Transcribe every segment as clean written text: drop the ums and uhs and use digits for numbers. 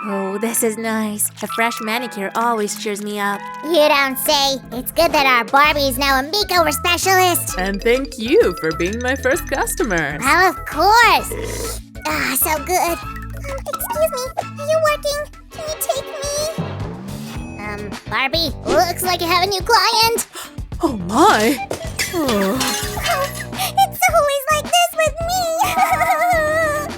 Oh, this is nice. A fresh manicure always cheers me up. You don't say. It's good that our Barbie is now a makeover specialist. And thank you for being my first customer. Well, of course. So good. Excuse me, are you working? Can you take me? Barbie, looks like you have a new client. Oh my! Oh. It's always like this with me.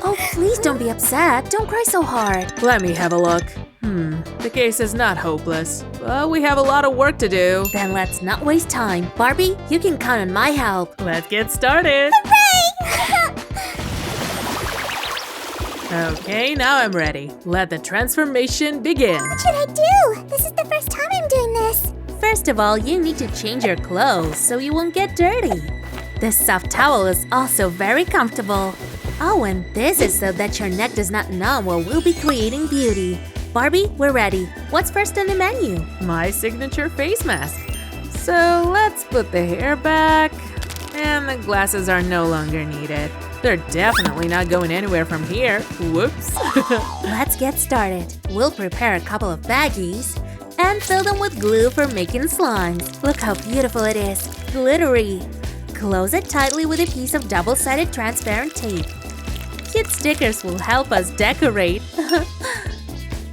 Oh, please don't be upset. Don't cry so hard. Let me have a look. The case is not hopeless, but we have a lot of work to do. Then let's not waste time. Barbie, you can count on my help. Let's get started. Hooray! Okay, now I'm ready. Let the transformation begin. What should I do? This is the first time I'm doing this. First of all, you need to change your clothes so you won't get dirty. This soft towel is also very comfortable. Oh, and this is so that your neck does not numb while we'll be creating beauty. Barbie, we're ready. What's first on the menu? My signature face mask. So let's put the hair back. And the glasses are no longer needed. They're definitely not going anywhere from here. Whoops. Let's get started. We'll prepare a couple of baggies and fill them with glue for making slimes. Look how beautiful it is. Glittery. Close it tightly with a piece of double-sided transparent tape. Cute stickers will help us decorate.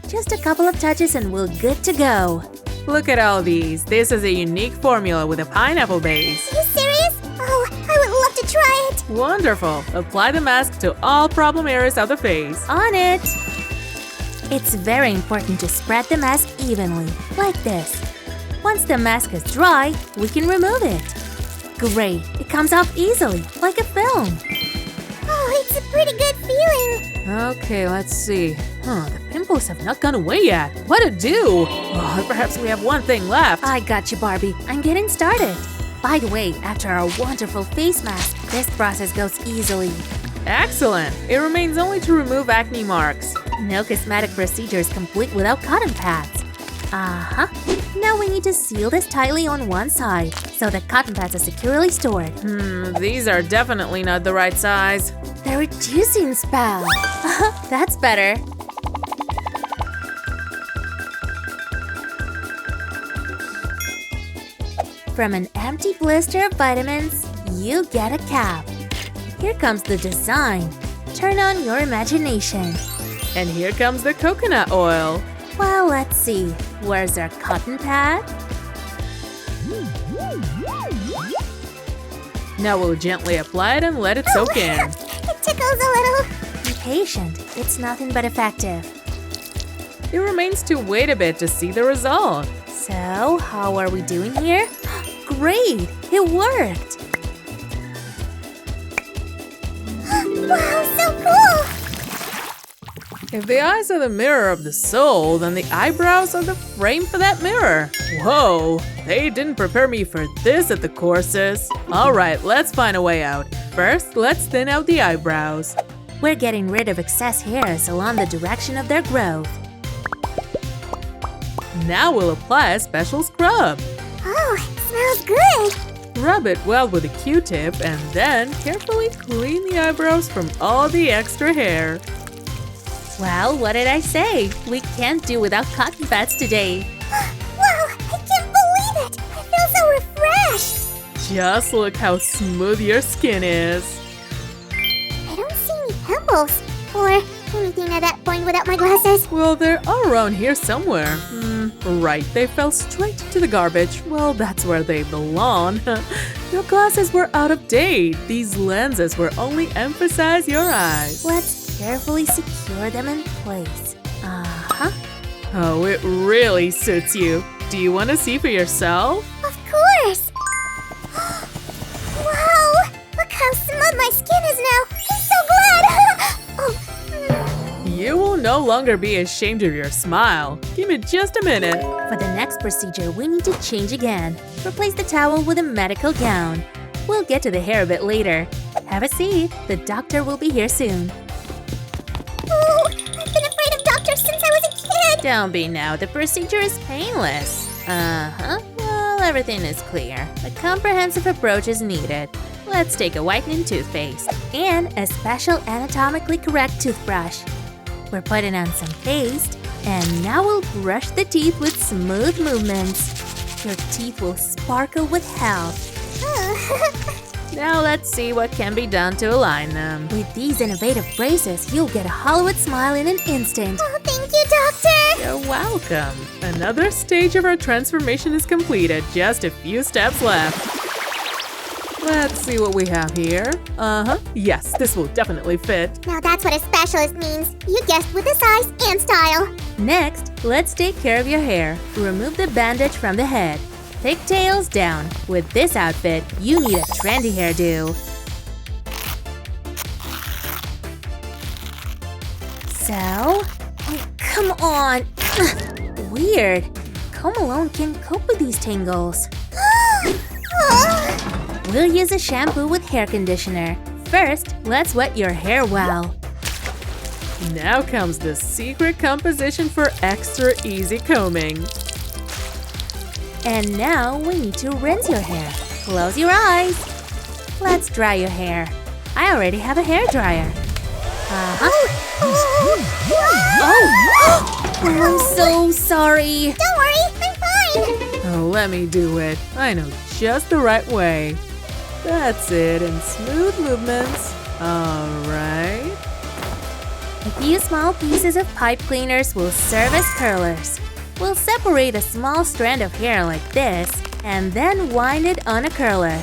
Just a couple of touches and we're good to go. Look at all these. This is a unique formula with a pineapple base. Are you serious? Oh, I would love to try it. Wonderful. Apply the mask to all problem areas of the face. On it! It's very important to spread the mask evenly, like this. Once the mask is dry, we can remove it. Great! It comes off easily, like a film. Oh, it's a pretty good feeling. Okay, let's see. The pimples have not gone away yet. What to do? Oh, perhaps we have one thing left. I got you, Barbie. I'm getting started. By the way, after our wonderful face mask, this process goes easily. Excellent! It remains only to remove acne marks. No cosmetic procedure is complete without cotton pads. Now we need to seal this tightly on one side, so the cotton pads are securely stored. These are definitely not the right size. They're reducing spell. That's better. From an empty blister of vitamins, you get a cap. Here comes the design. Turn on your imagination. And here comes the coconut oil. Well, let's see. Where's our cotton pad? Now we'll gently apply it and let it soak in. It tickles a little. Be patient. It's nothing but effective. It remains to wait a bit to see the result. So, how are we doing here? Great! It worked! Wow, so cool! If the eyes are the mirror of the soul, then the eyebrows are the frame for that mirror. Whoa, they didn't prepare me for this at the courses. Alright, let's find a way out. First, let's thin out the eyebrows. We're getting rid of excess hairs along the direction of their growth. Now we'll apply a special scrub. Oh, it smells good. Rub it well with a Q-tip and then carefully clean the eyebrows from all the extra hair. Well, what did I say? We can't do without cotton pads today. Wow, I can't believe it. I feel so refreshed. Just look how smooth your skin is. I don't see any pimples or anything at that point without my glasses. Well, they are around here somewhere. Right, they fell straight to the garbage. Well, that's where they belong. Your glasses were out of date. These lenses will only emphasize your eyes. Let's carefully secure them in place. Oh, it really suits you. Do you want to see for yourself? Of course. Wow, look how smooth my skin is now. I'm so glad. You will no longer be ashamed of your smile. Give me just a minute. For the next procedure, we need to change again. Replace the towel with a medical gown. We'll get to the hair a bit later. Have a seat. The doctor will be here soon. Oh, I've been afraid of doctors since I was a kid. Don't be now. The procedure is painless. Well, everything is clear. A comprehensive approach is needed. Let's take a whitening toothpaste and a special anatomically correct toothbrush. We're putting on some paste And now we'll brush the teeth with smooth movements. Your teeth will sparkle with health. Now let's see what can be done to align them. With these innovative braces, you'll get a Hollywood smile in an instant. Oh, thank you, doctor. You're welcome. Another stage of our transformation is completed. Just a few steps left. Let's see what we have here. Yes, this will definitely fit. Now that's what a specialist means. You guessed with the size and style. Next, let's take care of your hair. Remove the bandage from the head. Pigtails down. With this outfit, you need a trendy hairdo. So, oh, come on. Weird. Comb alone can't cope with these tangles. We'll use a shampoo with hair conditioner. First, let's wet your hair well. Now comes the secret composition for extra easy combing. And now we need to rinse your hair. Close your eyes. Let's dry your hair. I already have a hair dryer. Oh, I'm so sorry. Don't worry, I'm fine. Oh, let me do it. I know just the right way. That's it, and smooth movements. All right. A few small pieces of pipe cleaners will serve as curlers. We'll separate a small strand of hair like this, and then wind it on a curler.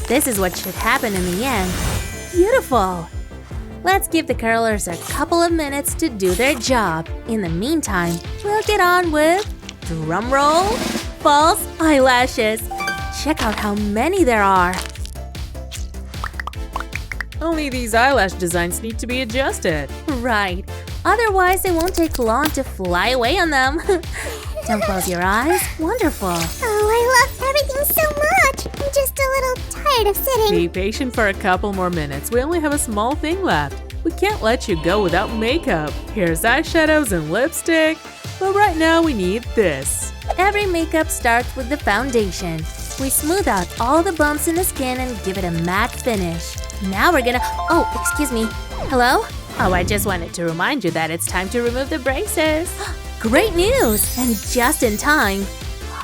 This is what should happen in the end. Beautiful! Let's give the curlers a couple of minutes to do their job. In the meantime, we'll get on with, drumroll, false eyelashes. Check out how many there are. Only these eyelash designs need to be adjusted. Right. Otherwise, it won't take long to fly away on them. Don't close your eyes. Wonderful. Oh, I love everything so much. I'm just a little tired of sitting. Be patient for a couple more minutes. We only have a small thing left. We can't let you go without makeup. Here's eyeshadows and lipstick. But right now we need this. Every makeup starts with the foundation. We smooth out all the bumps in the skin and give it a matte finish. Now we're gonna… Oh, excuse me. Hello? Oh, I just wanted to remind you that it's time to remove the braces. Great news! And just in time.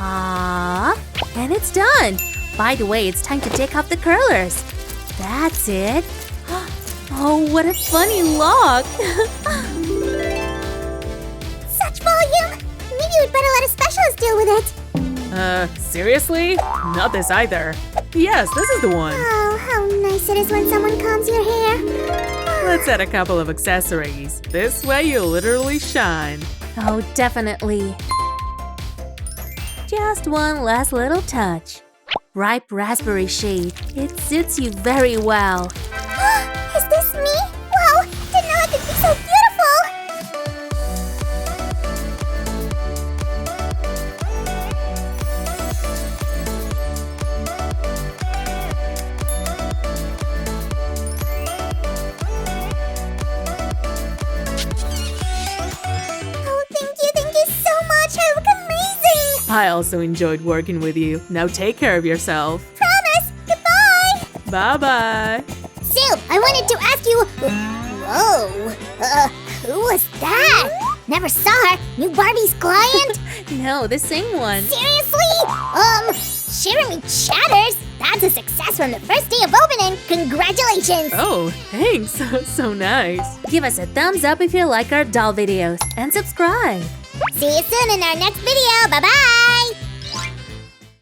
And it's done. By the way, it's time to take off the curlers. That's it. Oh, what a funny look. Such volume. Maybe we'd better let a specialist deal with it. Seriously? Not this either. Yes, this is the one. Oh, how nice it is when someone combs your hair. Let's add a couple of accessories. This way you'll literally shine. Oh, definitely. Just one last little touch. Ripe raspberry shade. It suits you very well. Is this me? Wow, didn't know I could be so beautiful. I also enjoyed working with you. Now take care of yourself. Promise! Goodbye! Bye-bye. Sue, I wanted to ask you… Whoa! Who was that? Never saw her. New Barbie's client? No, the same one. Seriously? Jeremy Chatters! That's a success from the first day of opening! Congratulations! Oh, thanks. So nice. Give us a thumbs up if you like our doll videos and subscribe. See you soon in our next video. Bye-bye!